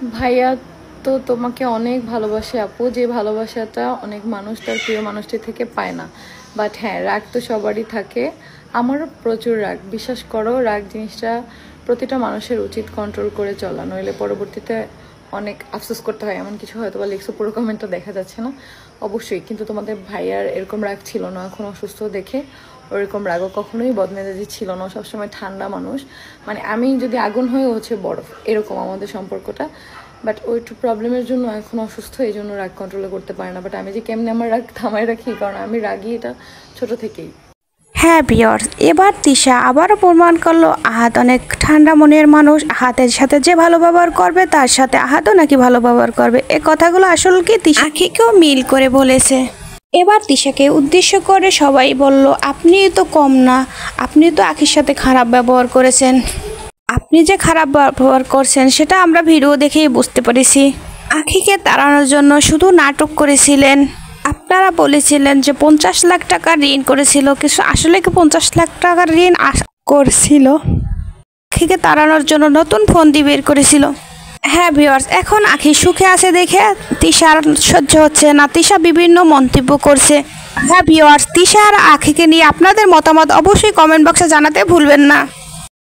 ভাইয়া তো তোমাকে অনেক ভালোবাসে আপু, যে ভালোবাসাটা অনেক মানুষ তার প্রিয় মানুষটি থেকে পায় না। বাট হ্যাঁ, রাগ তো সবারই থাকে, আমারও প্রচুর রাগ। বিশ্বাস করো, রাগ জিনিসটা প্রতিটা মানুষের উচিত কন্ট্রোল করে চলা, নইলে পরবর্তীতে অনেক আফসোস করতে হয়। এমন কিছু হয়তো বা লিখছো, পুরো কমেন্টটা দেখা যাচ্ছে না অবশ্যই, কিন্তু তোমাদের ভাইয়ার এরকম রাগ ছিল না। এখন অসুস্থ দেখে ওরকম রাগও কখনোই বদমেজাজি ছিল না, সবসময় ঠান্ডা মানুষ। মানে আমি যদি আগুন হয়ে হচ্ছে বরফ, এরকম আমাদের সম্পর্কটা। বাট ওই একটু প্রবলেমের জন্য এখন অসুস্থ, এই জন্য রাগ কন্ট্রোল করতে পারে না। বাট আমি যে কেমনে আমার রাগ থামায় রাখি, কারণ আমি রাগি এটা ছোট থেকেই। হ্যাঁ ভিউয়ার্স, এবার তিশা আবারও প্রমাণ করলো আহাত অনেক ঠান্ডা মনের মানুষ। আহাতের সাথে যে ভালো ব্যবহার করবে তার সাথে আহাতও নাকি ভালো ব্যবহার করবে। এই কথাগুলো আসলে কি তিশা আখিকেও মিল করে বলেছে। এবার তিশাকে উদ্দেশ্য করে সবাই বলল, আপনি তো কম না, আপনি তো আখির সাথে খারাপ ব্যবহার করেছেন। আপনি যে খারাপ ব্যবহার করছেন সেটা আমরা ভিডিও দেখেই বুঝতে পেরেছি। আখিকে তাড়ানোর জন্য শুধু নাটক করেছিলেন। আপনারা বলেছিলেন যে 50 লাখ টাকা ঋণ করেছিল, কিছু আসলে কি 50 লাখ টাকার ঋণ করছিল? আখিকে তাড়ানোর জন্য নতুন ফোন দিয়ে বের করেছিল। হ্যাঁ ভিউয়ার্স, এখন আখি সুখে আছে দেখে তিশার সহ্য হচ্ছে না, তিশা বিভিন্ন মন্তব্য করছে। হ্যাঁ ভিউয়ার্স, তিশা আর আখিকে নিয়ে আপনাদের মতামত অবশ্যই কমেন্ট বক্সে জানাতে ভুলবেন না।